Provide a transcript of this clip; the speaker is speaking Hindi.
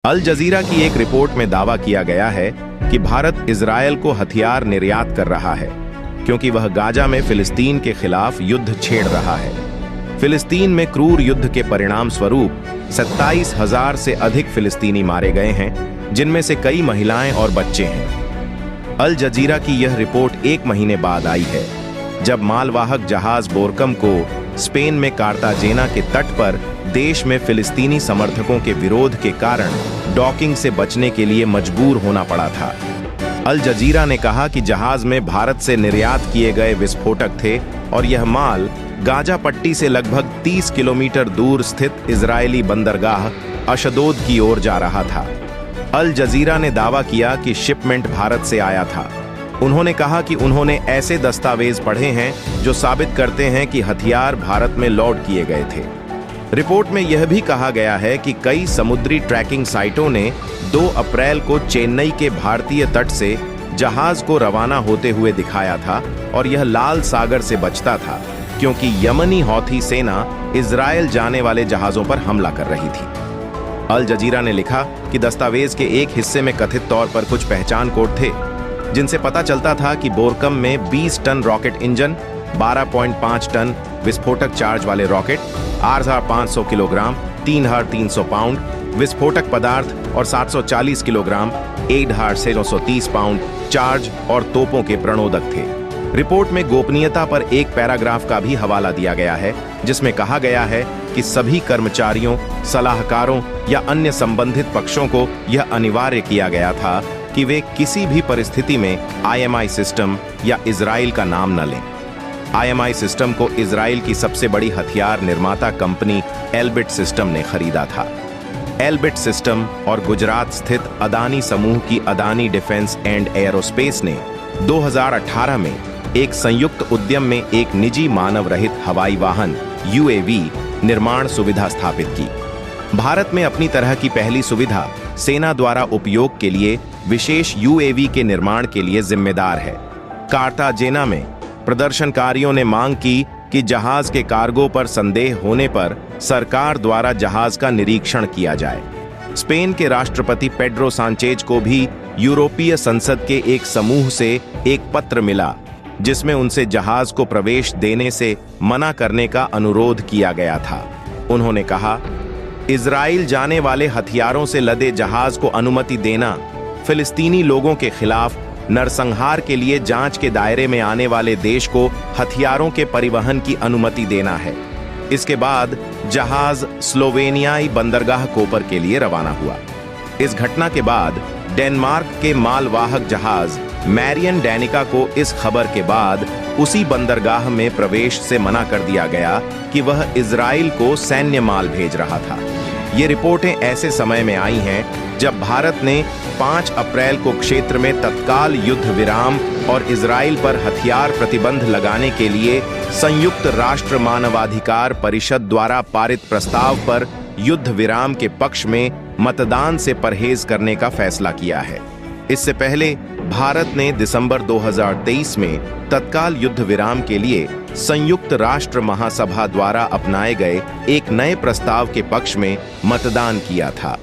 अल जजीरा की एक रिपोर्ट में दावा किया गया है कि भारत इजरायल को हथियार निर्यात कर रहा है क्योंकि वह गाजा में फिलिस्तीन के खिलाफ युद्ध छेड़ रहा है। फिलिस्तीन में क्रूर युद्ध के परिणाम स्वरूप 27,000 से अधिक फिलिस्तीनी मारे गए हैं, जिनमें से कई महिलाएं और बच्चे हैं। अल जजीरा की यह रिपोर्ट 1 महीने बाद आई है, जब मालवाहक जहाज बोरकम को स्पेन में कार्ताजेना के तट पर देश में फिलिस्तीनी समर्थकों के विरोध के कारण डॉकिंग से बचने के लिए मजबूर होना पड़ा था। अल जजीरा ने कहा कि जहाज में भारत से निर्यात किए गए विस्फोटक थे और यह माल गाजा पट्टी से लगभग 30 किलोमीटर दूर स्थित इजरायली बंदरगाह अशदोद की ओर जा रहा था। अल जजीरा ने दावा किया कि शिपमेंट भारत से आया था। उन्होंने कहा कि उन्होंने ऐसे दस्तावेज पढ़े हैं जो साबित करते हैं कि हथियार भारत में लोड किए गए थे। रिपोर्ट में यह भी कहा गया है कि कई समुद्री ट्रैकिंग साइटों ने 2 अप्रैल को चेन्नई के भारतीय तट से जहाज को रवाना होते हुए दिखाया था और यह लाल सागर से बचता था क्योंकि यमनी हौथी सेना इजरायल जाने वाले जहाजों पर हमला कर रही थी। अल जजीरा ने लिखा कि दस्तावेज के एक हिस्से में कथित तौर पर कुछ पहचान कोड थे, जिनसे पता चलता था कि बोरकम में 20 टन रॉकेट इंजन, 12.5 टन विस्फोटक चार्ज वाले रॉकेट, 8,500 किलोग्राम 3,300 पाउंड विस्फोटक पदार्थ और 740 किलोग्राम 8,630 पाउंड चार्ज और तोपों के प्रणोदक थे। रिपोर्ट में गोपनीयता पर एक पैराग्राफ का भी हवाला दिया गया है, जिसमें कहा गया है कि सभी कर्मचारियों, सलाहकारों या अन्य संबंधित पक्षों को यह अनिवार्य किया गया था कि वे किसी भी परिस्थिति में IMI सिस्टम या इजराइल का नाम न लें। IMI सिस्टम को इजराइल की सबसे बड़ी हथियार निर्माता कंपनी एल्बिट सिस्टम ने खरीदा था। एल्बिट सिस्टम और गुजरात स्थित अदानी समूह की अदानी डिफेंस एंड एयरोस्पेस ने 2018 में एक संयुक्त उद्यम में एक निजी मानव रहित हवाई वाहन UAV निर्माण सुविधा स्थापित की। भारत में अपनी तरह की पहली सुविधा सेना द्वारा उपयोग के लिए विशेष UAV के निर्माण के लिए जिम्मेदार है। कार्ताजेना में प्रदर्शनकारियों ने मांग की कि जहाज के कार्गो पर संदेह होने पर सरकार द्वारा जहाज का निरीक्षण किया जाए। स्पेन के राष्ट्रपति पेड्रो सांचेज को भी यूरोपीय संसद के एक समूह से एक पत्र मिला, जिसमें उनसे जहाज को प्रवेश देने से मना करने का अनुरोध किया गया था। उन्होंने कहा, इजराइल जाने वाले हथियारों से लदे जहाज को अनुमति देना फिलिस्तीनी लोगों के खिलाफ नरसंहार के लिए जांच के दायरे में आने वाले देश को हथियारों के परिवहन की अनुमति देना है। इसके बाद जहाज स्लोवेनियाई बंदरगाह कोपर के लिए रवाना हुआ। इस घटना के बाद डेनमार्क के मालवाहक जहाज मैरियन डैनिका को इस खबर के बाद उसी बंदरगाह में प्रवेश से मना कर दिया गया कि वह इजराइल को सैन्य माल भेज रहा था। ये रिपोर्टें ऐसे समय में आई हैं जब भारत ने 5 अप्रैल को क्षेत्र में तत्काल युद्ध विराम और इजराइल पर हथियार प्रतिबंध लगाने के लिए संयुक्त राष्ट्र मानवाधिकार परिषद द्वारा पारित प्रस्ताव पर युद्ध विराम के पक्ष में मतदान से परहेज करने का फैसला किया है। इससे पहले भारत ने दिसंबर 2023 में तत्काल युद्ध विराम के लिए संयुक्त राष्ट्र महासभा द्वारा अपनाए गए एक नए प्रस्ताव के पक्ष में मतदान किया था।